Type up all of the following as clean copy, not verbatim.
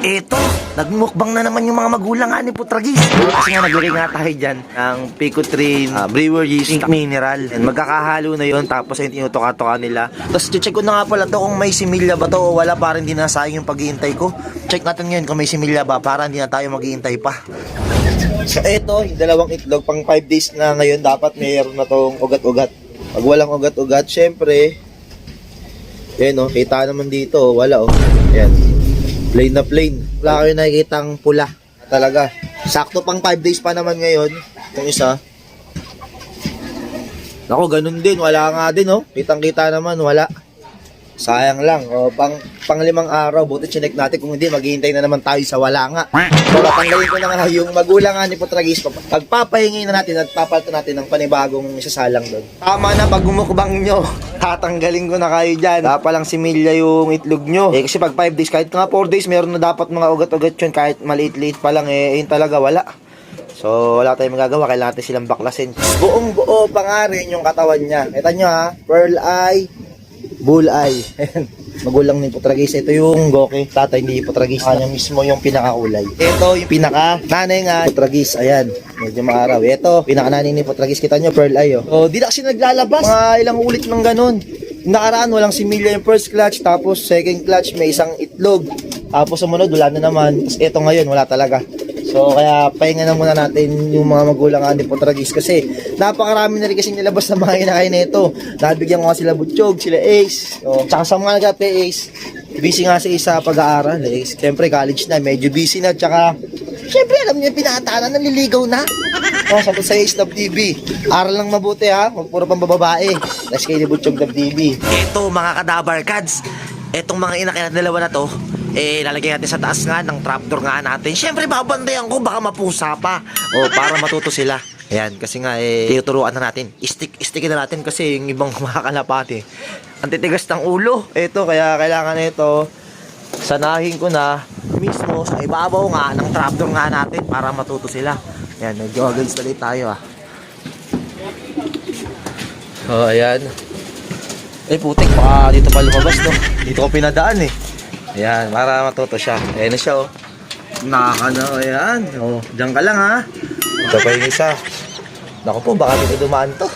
Eto, nagmukbang na naman yung mga magulang nga ni Putragis. Kasi nga naglagay nga tayo dyan ng Picotrine Breweries Pink Mineral. And magkakahalo na yon, tapos ayun tinutuka-tuka nila. Tapos check ko na nga pala to kung may similya ba to o wala, para hindi na sayang yung paghihintay ko. Check natin ngayon kung may similya ba para hindi na tayo maghihintay pa. So eto, yung dalawang itlog, pang 5 days na ngayon, dapat mayroon na tong ugat-ugat. Pag walang ugat-ugat, syempre, yan o, kita naman dito, wala o. Yan. Plain na plain. Wala kayo nakikitang pula. Talaga. Sakto pang 5 days pa naman ngayon. Yung isa. Naku, ganun din. Wala nga din, oh. Kitang-kita naman, wala. Sayang lang. O, pang 5 araw. Buti chinek natin. Kung hindi, maghihintay na naman tayo sa wala nga. So, tatanggalin ko na nga yung magulang nga ni Putragis. Pagpapahingi na natin at papalitan natin ng panibagong isasalang doon. Tama na, pag umukbang nyo, tatanggalin ko na kayo dyan. Dapat lang similya yung itlog nyo. Kasi pag 5 days, kahit nga 4 days, meron na dapat mga ugat-ugat yun. Kahit maliit-liit pa lang, yun talaga wala. So, wala tayong magagawa. Kailangan natin silang baklasin. Buong buo pa nga rin yung katawan niya. Kita nyo ha, pearl eye, bull eye. Magulang ni Putragis. Ito yung Goki. Tatay ni Putragis. Kanya mismo yung pinakakulay. Ito yung pinaka nanay nga Putragis. Ayan. Medyo maaraw. Ito, pinaka nanay ni Putragis. Kita nyo, pearl eye. Oh. So, di na kasi naglalabas. Mga ilang ulit ng ganun. Nakaraan, walang similya yung first clutch. Tapos, second clutch, may isang itlog. Tapos, sumunod, wala na naman. Tapos, ito ngayon, wala talaga. So, kaya pahinga na muna natin yung mga magulang ni Putragis kasi napakarami na rin kasing nilabas na mga inakain na ito. Nabigyan ko nga sila Butchog, sila Ace. So, tsaka sa mga nagka-Ace, busy nga sa isa pag-aaral. Ace, siyempre college na, medyo busy na. Tsaka, siyempre alam niyo, pinataanan, naliligaw na. O, sabi sa Ace Love TV, aral lang mabuti ha, huwag puro pang bababae. Let's kay ni Butchog Love TV. Ito mga kadabar kads, etong mga inakain na dalawa na to, lalagay natin sa taas nga ng trapdoor nga natin. Siyempre, babantayan ko, baka mapusa pa. O, para matuto sila. Ayan, kasi nga, tinuturuan na natin. Istickin na natin kasi yung ibang mga kalapati. Ang titigas ng ulo. Ito, kaya kailangan ito, sanahin ko na mismo sa ibabaw nga ng trapdoor nga natin para matuto sila. Ayan, nag-goggles ulit tayo So, ayan. Putik, baka dito pa lumabas, no? Dito ko pinadaan Ayan, para matuto siya. Ayan na siya, oh. Nakaka ayan. Oh, diyan ka lang, ha. Ito pa yung isa. Naku po, baka dito dumaan to.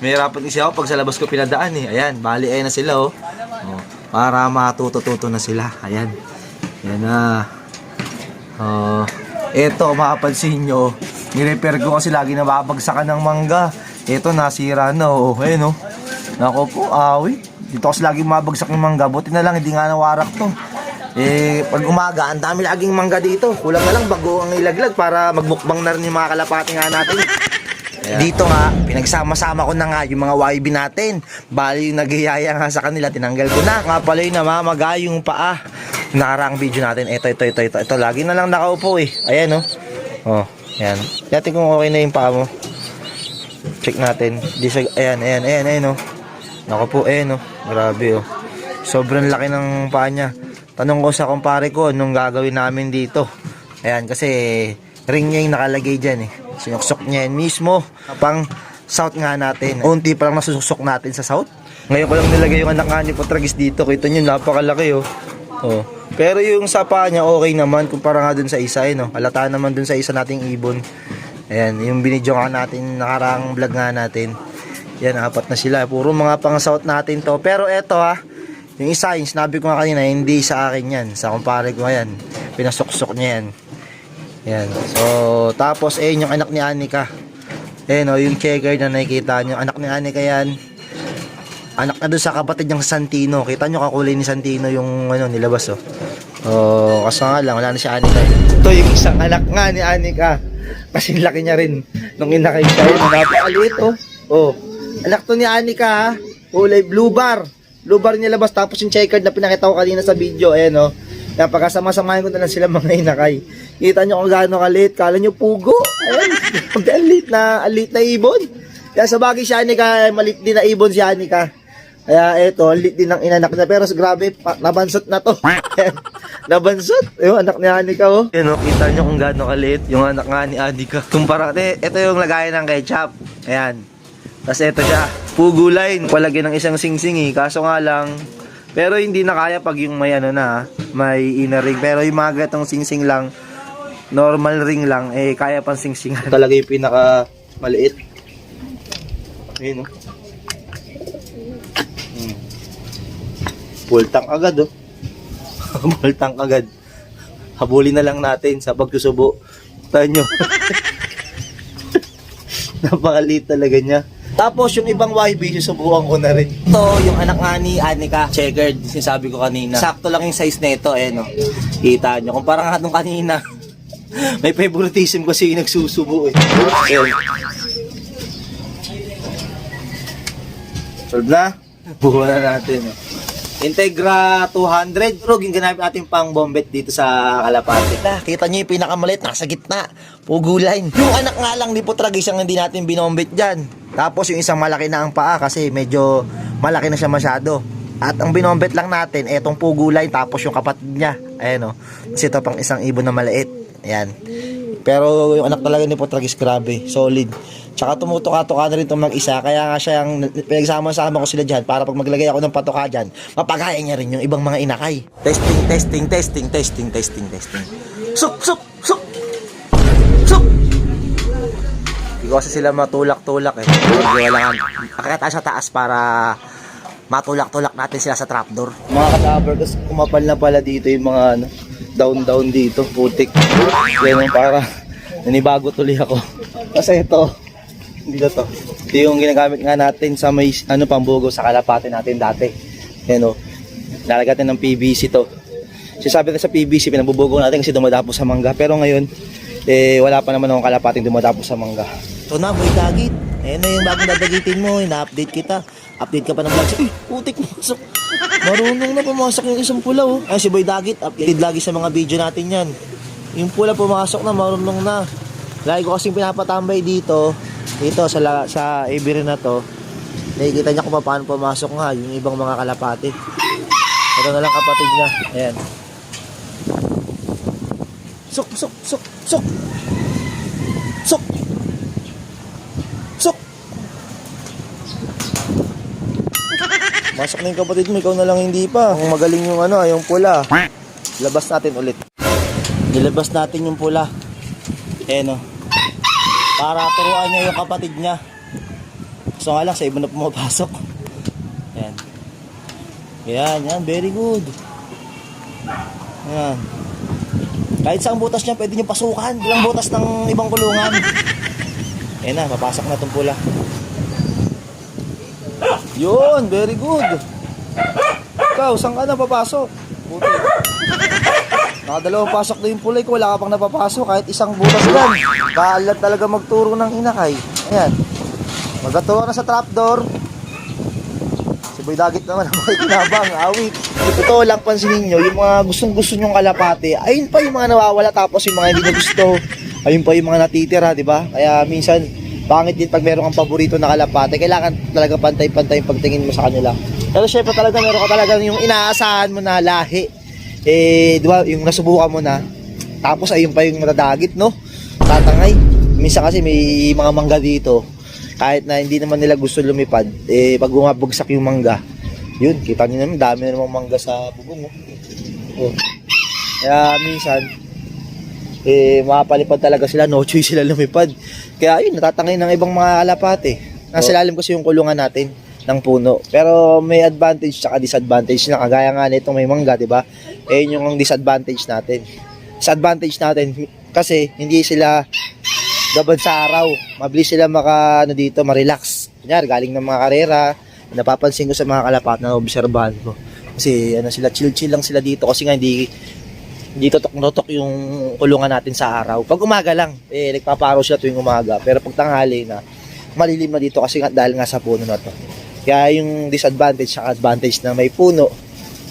May hirapan kasi ako pag sa labas ko pinadaan, Ayan, bali, ayan na sila, oh. Para matuto-tuto na sila. Ayan. Ayan na. Ito, mapapansin nyo, nirepair ko kasi lagi nababagsakan ng mangga. Ito, nasira na, oh. Ayan, oh. Naku po, awi. Dito kasi lagi mabagsak yung mangga. Buti na lang, hindi nga nawarak to. Pag umaga, ang dami laging mangga dito. Kulang na lang, bago ang ilaglag para magmukbang na rin yung mga kalapati nga natin. Ayan. Dito nga, pinagsama-sama ko na nga yung mga YB natin. Bali yung nagiyaya nga sa kanila, tinanggal ko na. Nga pala yung namamaga yung paa. Nakaraang video natin, ito. Lagi na lang nakaupo Ayan, oh. Ayan. Dati kung okay na yung paa mo. Check natin. Ayan, oh. Naku po, grabe, oh. Sobrang laki ng paa niya. Tanong ko sa kumpare ko, anong gagawin namin dito? Ayan, kasi ring niya yung nakalagay dyan, Sinuksok niya yan mismo. Pang south nga natin. Unti pa lang nasusuksok natin sa south. Ngayon ko lang nilagay yung anak nga ni Putragis dito. Kita nyo, napakalaki, oh. Pero yung sa paa niya, okay naman. Kumpara nga dun sa isa, Halata naman dun sa isa nating ibon. Ayan, yung binidyo nga natin, nakarang vlog nga natin. Yan, 4 na sila. Puro mga pang-south natin to. Pero eto yung isa, yung sinabi ko nga kanina, hindi sa akin yan. Sa kumpare ko yan. Pinasuksok niya yan. Yan. So, tapos, yung anak ni Anika. Yung checker na nakikita nyo. Anak ni Anika yan. Anak na doon sa kapatid niyang Santino. Kita nyo kakulay ni Santino yung nilabas, kaso nga lang, wala na si Anika. Ito yung isang anak nga ni Anika. Kasi laki niya rin. Nung inakay siya, napakaliit, anak to ni Anika, kulay blue bar. Blue bar niya labas, tapos yung checkered na pinakita ko kanina sa video, Kaya pagkasama-samahin ko na lang sila mga inakay. Kita nyo kung gaano kalit, kala nyo pugo. Ayan, alit na ibon. Kaya sa bagay si Anika, malit din na ibon si Anika. Kaya eto, alit din ng inanak na. Pero grabe, nabansot na to. Nabansot. Yung anak ni Anika, kita nyo kung gaano kalit yung anak nga ni Anika. Kumpara, ito yung lagayan ng ketchup. Ayan. Tapos eto siya, pugo line. Palagyan ng isang singsing Kaso nga lang, Pero hindi na kaya pag yung may ano na, may inner ring. Pero yung mga gatong singsing lang, normal ring lang, eh kaya pang singsingan. Talaga yung pinaka maliit. Ayun, oh. Full tank agad, oh. Full tank agad. Habulin na lang natin sa pagsusubo. Tahan nyo. Napakaliit talaga niya. Tapos yung ibang YB, susubukan ko na rin. Ito, yung anak nga ni Anika, checkered, sinasabi ko kanina. Sakto lang yung size nito, eh, no. Kita nyo. Kung parang nga nung kanina, may favoritism kasi yung nagsusubo, eh. Ayun. Solve na? Buha na natin, eh. Integra 200. Pero ginamit natin pang bombet dito sa kalapate. Kita nyo yung pinakamalit, nasa gitna. Pugo line. Yung anak nga lang ni Putragis ang hindi natin binombet dyan. Tapos yung isang malaki na ang paa kasi medyo malaki na siya masyado. At ang binombet lang natin, etong pugo line tapos yung kapatid niya. Ayan, o. Kasi ito pang isang ibon na maliit. Ayan. Pero yung anak talaga ni Putragis, grabe. Solid. Tsaka tumutuka-tuka na rin itong mag-isa. Kaya nga siya yung pinagsama-sama ko sila dyan para pag maglagay ako ng patuka dyan, mapagaya niya rin yung ibang mga inakay. Testing. Suk! Hindi ko kasi sila matulak-tulak, eh. Kailangan akita sa taas para matulak-tulak natin sila sa trapdoor. Mga kadaver, kasi kumapal na pala dito yung mga ano, down dito, putik. Ganun, para nanibago tuloy ako. Kasi ito, hindi na to. Ito yung ginagamit nga natin sa may pambugo sa kalapate natin dati. Yan, o. Lalagyan ng PVC to. Sabi na sa PVC, pinabubugo natin kasi dumadapo sa mangga. Pero ngayon, wala pa naman akong kalapating dumadapo sa mangga. Ito na, boy dagit. Ayan na yung bagong dadagitin mo. Ina-update kita. Update ka pa ng vlog. Uy, putik pumasok. Marunong na pumasok yung isang pula, oh. Ay, si Boy Dagit. Updated lagi sa mga video natin yan. Yung pula pumasok na, marunong na. Lagi ko kasing pinapatambay dito. Dito sa Ibirin na to. Nakikita niya kung paano pumasok nga yung ibang mga kalapati. Ito na lang kapatid niya. Ayan. Suk. Masok na yung kapatid mo, ikaw na lang hindi pa. Kung magaling yung yung pula. Labas natin ulit. Nilabas natin yung pula. Ayan, o. Para turuan niya yung kapatid niya. So nga lang, sa iba na pumapasok. Ayan. Yan, very good. Ayan. Kahit saan butas niya, pwede niyo pasukan. Ilang butas ng ibang kulungan. Ayan na, mapasok na itong pula. Yun, very good. Ikaw, saan ka na papasok? Buti. Nakadalawang pasok na yung pulay ko, wala ka pang napapasok kahit isang butas lang. Kaalat talaga magturo ng inakay. Ayan. Magkaturo na sa trapdoor. Si Boy Dagit naman ang mga kinabang, awit. Ito lang pansinin nyo, yung mga gustong-gusto nyong kalapate, ayun pa yung mga nawawala tapos yung mga hindi na gusto. Ayun pa yung mga natitira, di ba? Kaya minsan, pangit din pag meron kang paborito na kalapate, kailangan talaga pantay-pantay yung pagtingin mo sa kanila. Pero syempre talaga meron ka talaga yung inaasahan mo na lahi. Di ba, yung nasubukan mo na, tapos ayun pa yung matadagit, no? Tatangay. Minsan kasi may mga mangga dito, kahit na hindi naman nila gusto lumipad, pag bumabagsak yung mangga, yun, kita nyo naman, dami na namang mangga sa bubong, oh. Kaya minsan, makapalipad talaga sila, no choice sila lumipad. Kaya yun, natatangay ng ibang mga kalapate. Nasa ilalim kasi yung kulungan natin ng puno. Pero may advantage at disadvantage na, kagaya nga nitong may mangga, di ba? Yun yung disadvantage natin. Disadvantage natin kasi hindi sila gabad sa araw. Mabilis sila dito, ma-relax. Kunyari, galing ng mga karera, napapansin ko sa mga kalapat na obserbahan ko. Kasi sila, chill-chill lang sila dito kasi nga hindi totok-notok yung kulungan natin sa araw. Pag umaga lang, nagpaparaw sila tuwing umaga. Pero pag tanghali na, malilim na dito kasi nga dahil nga sa puno na to. Kaya yung disadvantage sa advantage na may puno,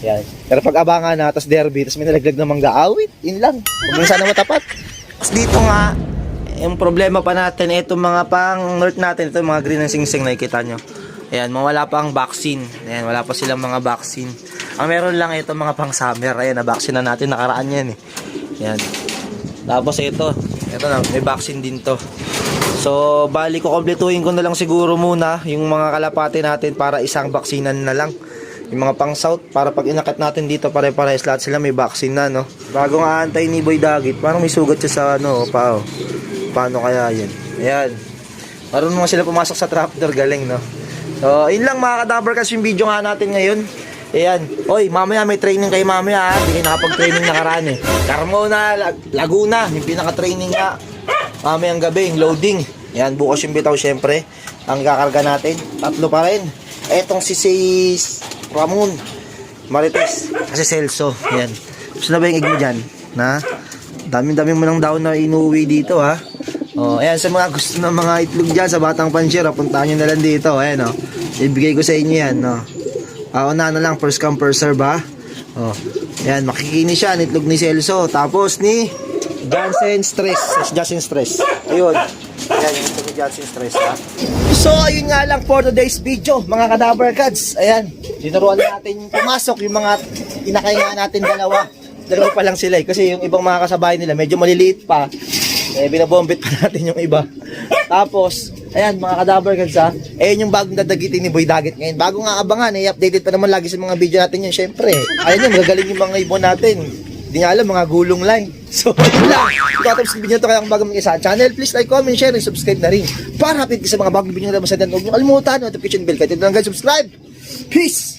yan. Pero pag abangan na, tapos derby, tapos may nalaglag na mangga, awit, yun lang. Huwag mo sana matapat. Tapos dito nga, yung problema pa natin, itong mga pang north natin, ito mga green and sing-sing, nakikita nyo. Ayan, wala pa ang vaccine. Ayan, wala pa silang mga vaccine. Ang meron lang ito mga pang summer. Ayan, na-vaccine na natin, nakaraan yan eh. Ayan. Tapos ito na, may vaccine din to. So, bali ko kompletuhin ko na lang siguro muna yung mga kalapate natin para isang vaksinan na lang. Yung mga pang south, para pag inakat natin dito, pare-pares lahat sila may vaccine na, no? Bago nga antay ni Boy Dagit, parang may sugat siya sa, ano, pao. Paano kaya yan? Ayan. Marunong nga sila pumasok sa trapdoor, galing, no? So, yun lang mga kadabar kasi yung video nga natin ngayon. Ayan. Oy, mamaya may training kayo mamaya, ha? Hindi kayo nakapag-training nakaraan, eh. Carmona, Laguna, yung pinaka-training nga. Mamayang gabi, yung loading. Ayan, bukas yung bitaw, syempre. Ang kakarga natin, 3 pa rin. Etong si Ramon Marites, kasi Celso. Ayan. Gusto na ba yung egg mo dyan? Na? Dami-dami mo lang daw na inuwi dito, ha? Oh, ayan, sa mga gusto ng mga itlog dyan sa Batang Pansyero, puntahan nyo na lang dito. Ayan, oh. Ibigay ko sa inyo yan, no? Una na lang, first come, first serve, ha? Oh. Ayan, makikinis siya, itlog ni Celso. Tapos ni Jansen Stress. Ayun. Ayan, yung itlog ni Jansen Stress, ha? So, ayun nga lang for today's video, mga Kadaver Cats. Ayan, tinuruan natin pumasok yung mga pinakainga natin dalawa. Dalawa pa lang sila, eh. Kasi yung ibang mga kasabay nila, medyo maliliit pa. Binabombit pa natin yung iba. Tapos, ayan mga Kadaver Cats, ha. Ayan yung bagong dadagitin ni Boy Dagit ngayon. Bago nga abangan, updated pa naman lagi sa mga video natin yun, syempre. Ayun yun, magagaling yung mga ibon natin. Hindi nga alam, mga gulong lang. So, yun lang. Tapos sa video to, kaya kung bago mga sa channel, please like, comment, share, and subscribe na rin. Para update ka sa mga bagong video na naman sa dan. Huwag nyo kalimutan, notification bell. Kahit ito lang guys, subscribe. Peace!